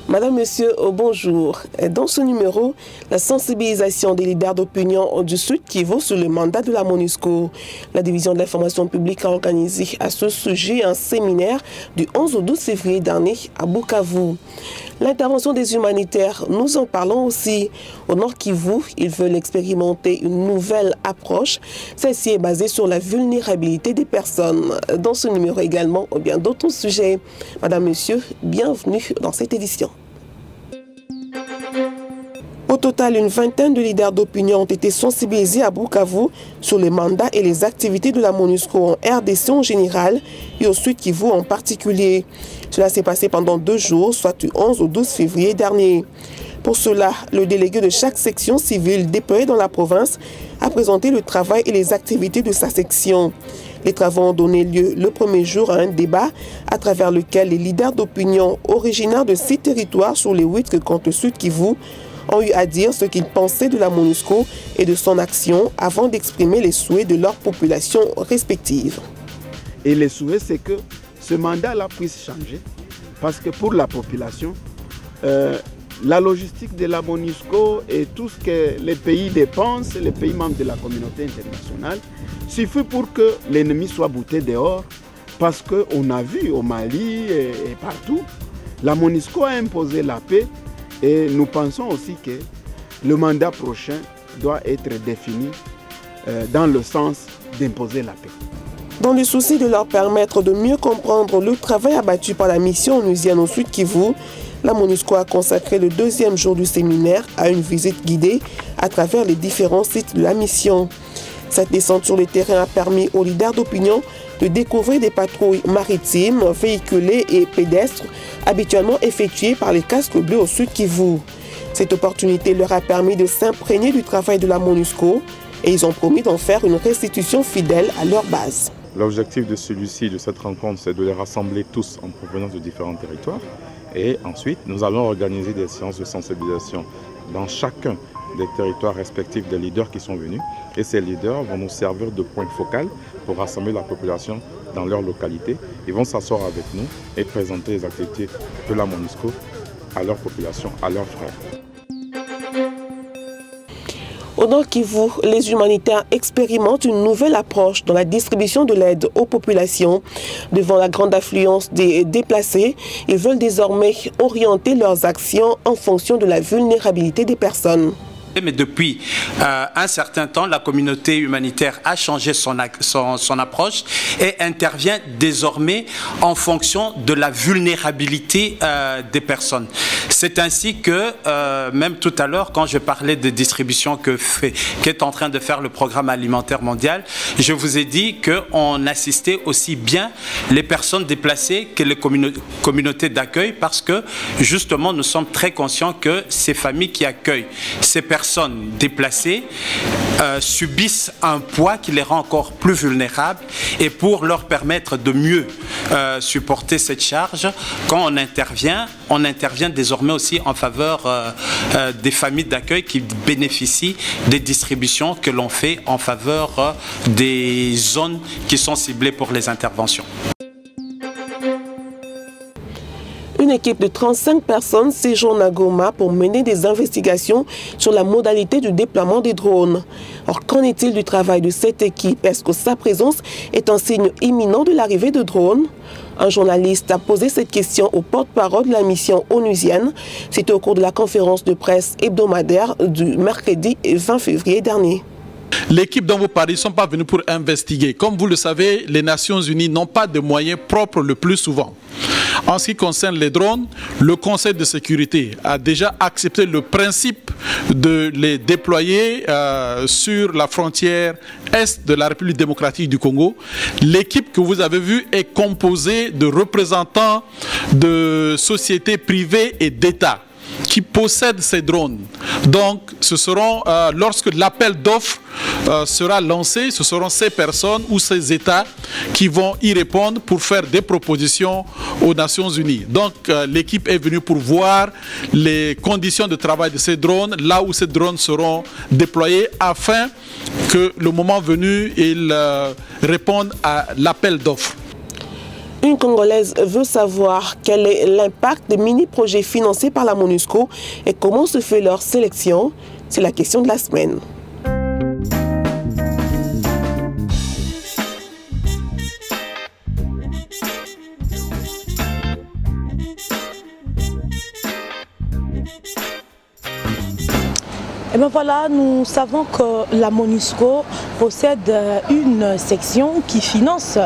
Madame, Monsieur, bonjour. Dans ce numéro, la sensibilisation des leaders d'opinion du Sud Kivu sur le mandat de la MONUSCO. La division de l'information publique a organisé à ce sujet un séminaire du 11 au 12 février dernier à Bukavu. L'intervention des humanitaires, nous en parlons aussi. Au Nord Kivu, ils veulent expérimenter une nouvelle approche. Celle-ci est basée sur la vulnérabilité des personnes. Dans ce numéro également, bien d'autres sujets. Madame, Monsieur, bienvenue dans cette édition. Au total, une vingtaine de leaders d'opinion ont été sensibilisés à Bukavu sur les mandats et les activités de la MONUSCO en RDC en général et au Sud Kivu en particulier. Cela s'est passé pendant 2 jours, soit du 11 au 12 février dernier. Pour cela, le délégué de chaque section civile déployée dans la province a présenté le travail et les activités de sa section. Les travaux ont donné lieu le premier jour à un débat à travers lequel les leaders d'opinion originaires de 6 territoires sur les 8 que compte le Sud Kivu ont eu à dire ce qu'ils pensaient de la MONUSCO et de son action avant d'exprimer les souhaits de leurs populations respectives. Et les souhaits, c'est que ce mandat-là puisse changer parce que pour la population, la logistique de la MONUSCO et tout ce que les pays dépensent, les pays membres de la communauté internationale, suffit pour que l'ennemi soit bouté dehors parce qu'on a vu au Mali et partout, la MONUSCO a imposé la paix. Et nous pensons aussi que le mandat prochain doit être défini dans le sens d'imposer la paix. Dans le souci de leur permettre de mieux comprendre le travail abattu par la mission onusienne au Sud Kivu, la MONUSCO a consacré le 2e jour du séminaire à une visite guidée à travers les différents sites de la mission. Cette descente sur le terrain a permis aux leaders d'opinion de découvrir des patrouilles maritimes, véhiculées et pédestres habituellement effectuées par les casques bleus au Sud Kivu. Cette opportunité leur a permis de s'imprégner du travail de la MONUSCO et ils ont promis d'en faire une restitution fidèle à leur base. L'objectif de celui-ci, de cette rencontre, c'est de les rassembler tous en provenance de différents territoires. Et ensuite, nous allons organiser des séances de sensibilisation dans chacun des territoires respectifs des leaders qui sont venus. Et ces leaders vont nous servir de point focal pour rassembler la population dans leur localité. Ils vont s'asseoir avec nous et présenter les activités de la MONUSCO à leur population, à leurs frères. Au Nord Kivu, les humanitaires expérimentent une nouvelle approche dans la distribution de l'aide aux populations. Devant la grande affluence des déplacés, ils veulent désormais orienter leurs actions en fonction de la vulnérabilité des personnes. Mais depuis un certain temps, la communauté humanitaire a changé son approche et intervient désormais en fonction de la vulnérabilité des personnes. C'est ainsi que, même tout à l'heure, quand je parlais de distribution qu'est en train de faire le Programme alimentaire mondial, je vous ai dit qu'on assistait aussi bien les personnes déplacées que les communautés d'accueil parce que, justement, nous sommes très conscients que ces familles qui accueillent ces personnes déplacées subissent un poids qui les rend encore plus vulnérables et pour leur permettre de mieux supporter cette charge, quand on intervient désormais aussi en faveur des familles d'accueil qui bénéficient des distributions que l'on fait en faveur des zones qui sont ciblées pour les interventions. Une équipe de 35 personnes séjourne à Goma pour mener des investigations sur la modalité du déploiement des drones. Alors, qu'en est-il du travail de cette équipe? Est-ce que sa présence est un signe imminent de l'arrivée de drones? Un journaliste a posé cette question au porte-parole de la mission onusienne. C'était au cours de la conférence de presse hebdomadaire du mercredi 20 février dernier. L'équipe dont vous parlez ne sont pas venus pour investiguer. Comme vous le savez, les Nations Unies n'ont pas de moyens propres le plus souvent. En ce qui concerne les drones, le Conseil de sécurité a déjà accepté le principe de les déployer sur la frontière est de la République démocratique du Congo. L'équipe que vous avez vue est composée de représentants de sociétés privées et d'États qui possèdent ces drones. Donc, ce seront, lorsque l'appel d'offres sera lancé, ce seront ces personnes ou ces États qui vont y répondre pour faire des propositions aux Nations Unies. Donc, l'équipe est venue pour voir les conditions de travail de ces drones, là où ces drones seront déployés, afin que, le moment venu, ils répondent à l'appel d'offres. Une Congolaise veut savoir quel est l'impact des mini-projets financés par la MONUSCO et comment se fait leur sélection. C'est la question de la semaine. Et bien voilà, nous savons que la MONUSCO possède une section qui finance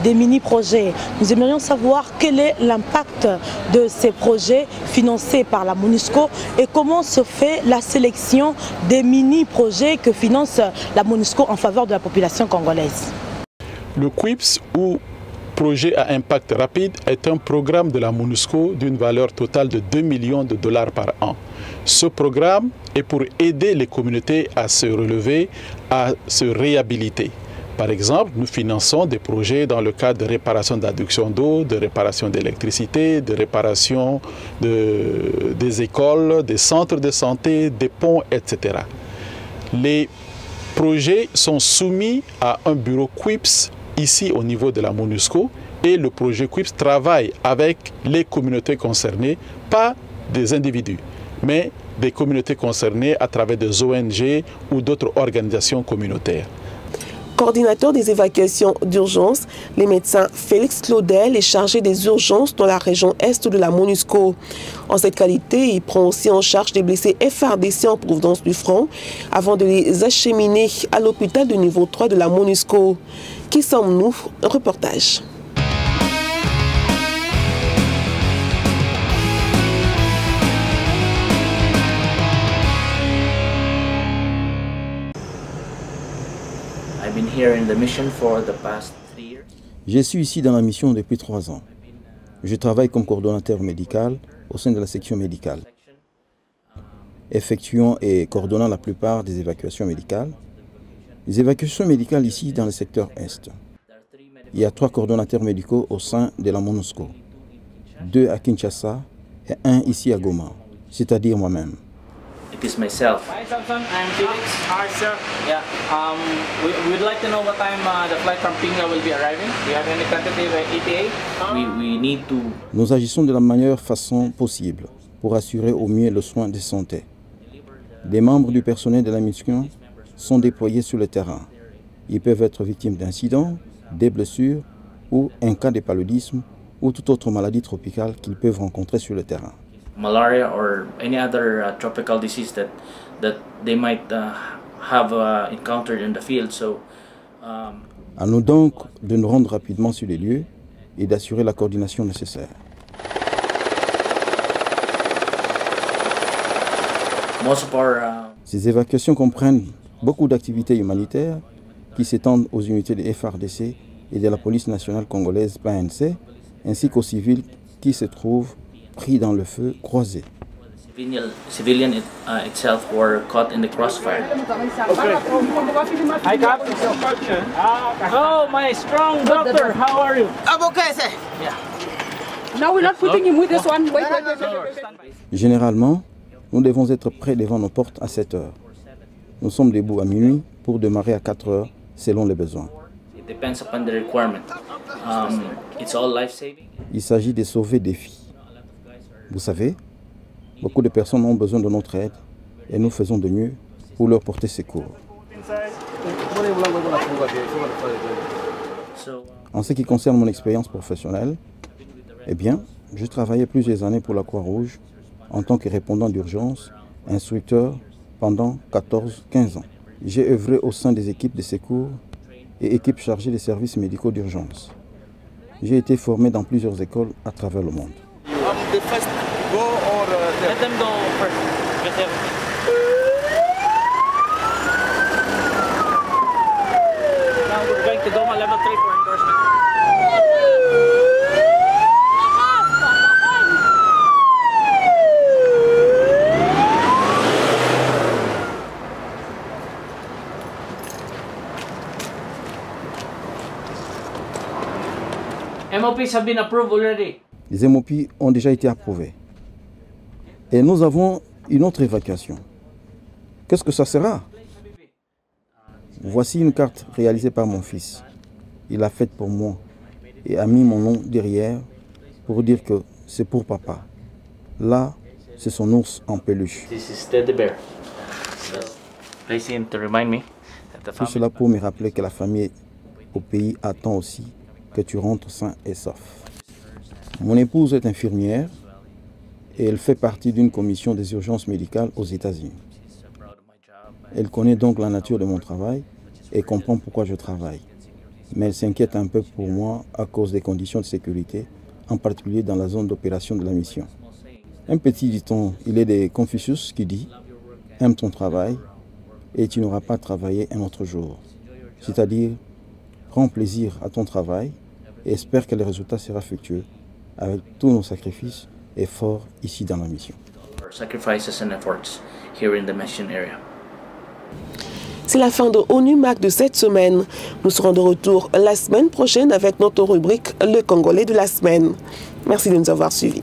des mini-projets. Nous aimerions savoir quel est l'impact de ces projets financés par la MONUSCO et comment se fait la sélection des mini-projets que finance la MONUSCO en faveur de la population congolaise. Le QUIPS, ou Projet à impact rapide, est un programme de la MONUSCO d'une valeur totale de 2 millions de dollars par an. Ce programme est pour aider les communautés à se relever, à se réhabiliter. Par exemple, nous finançons des projets dans le cadre de réparation d'adduction d'eau, de réparation d'électricité, de réparation des écoles, des centres de santé, des ponts, etc. Les projets sont soumis à un bureau QUIPS ici au niveau de la MONUSCO, et le projet QUIPS travaille avec les communautés concernées, pas des individus, mais des communautés concernées à travers des ONG ou d'autres organisations communautaires. Coordinateur des évacuations d'urgence, le médecin Félix Claudel est chargé des urgences dans la région est de la MONUSCO. En cette qualité, il prend aussi en charge des blessés FARDC en provenance du front avant de les acheminer à l'hôpital de niveau 3 de la MONUSCO. Qui sommes-nous? Reportage. Je suis ici dans la mission depuis 3 ans. Je travaille comme coordonnateur médical au sein de la section médicale, effectuant et coordonnant la plupart des évacuations médicales. Les évacuations médicales ici dans le secteur Est. Il y a 3 coordonnateurs médicaux au sein de la MONUSCO, 2 à Kinshasa et 1 ici à Goma, c'est-à-dire moi-même. It is myself. Hi Samson, I'm Felix. Hi sir. Yeah. We would like to know what time the flight from Pinga will be arriving. Do you have any tentative ETA? We need to. Nous agissons de la meilleure façon possible pour assurer au mieux le soin de santé. Les membres du personnel de la mission sont déployés sur le terrain. Ils peuvent être victimes d'incidents, des blessures ou un cas de paludisme ou toute autre maladie tropicale qu'ils peuvent rencontrer sur le terrain. Malaria or any other tropical disease that they might have encountered in the field. So, À nous donc de nous rendre rapidement sur les lieux et d'assurer la coordination nécessaire. Ces évacuations comprennent beaucoup d'activités humanitaires qui s'étendent aux unités de FARDC et de la police nationale congolaise PNC, ainsi qu'aux civils qui se trouvent pris dans le feu croisé. Civilian itself were caught in the crossfire. Hi, Cap. Oh, my strong doctor. How are you? I'm okay, sir. Yeah. Now we're not putting him with this one. Wait. Généralement, nous devons être prêts devant nos portes à 7 heures. Nous sommes debout à minuit pour démarrer à 4 heures selon les besoins. It depends upon the requirement. It's all life-saving. Il s'agit de sauver des vies. Vous savez, beaucoup de personnes ont besoin de notre aide et nous faisons de mieux pour leur porter secours. En ce qui concerne mon expérience professionnelle, eh bien, j'ai travaillé plusieurs années pour la Croix-Rouge en tant que répondant d'urgence, instructeur pendant 14-15 ans. J'ai œuvré au sein des équipes de secours et équipes chargées des services médicaux d'urgence. J'ai été formé dans plusieurs écoles à travers le monde. Let them go first. Get everything. Now we're going to Goma level 3 for endorsement. MOPs have been approved already. Les MOP ont déjà été approuvés. Et nous avons une autre évacuation. Qu'est-ce que ça sera? Voici une carte réalisée par mon fils. Il l'a faite pour moi. et a mis mon nom derrière pour dire que c'est pour papa. Là, c'est son ours en peluche. This is Teddy Bear. So, place him to remind me that the Tout cela pour me rappeler que la famille au pays attend aussi que tu rentres sain et sauf. Mon épouse est infirmière et elle fait partie d'une commission des urgences médicales aux États-Unis. Elle connaît donc la nature de mon travail et comprend pourquoi je travaille. Mais elle s'inquiète un peu pour moi à cause des conditions de sécurité, en particulier dans la zone d'opération de la mission. Un petit dicton, il est de Confucius qui dit « Aime ton travail et tu n'auras pas travaillé un autre jour ». C'est-à-dire, prends plaisir à ton travail et espère que le résultat sera fructueux avec tous nos sacrifices et efforts ici dans la mission. C'est la fin de ONU Mac de cette semaine. Nous serons de retour la semaine prochaine avec notre rubrique Le Congolais de la semaine. Merci de nous avoir suivis.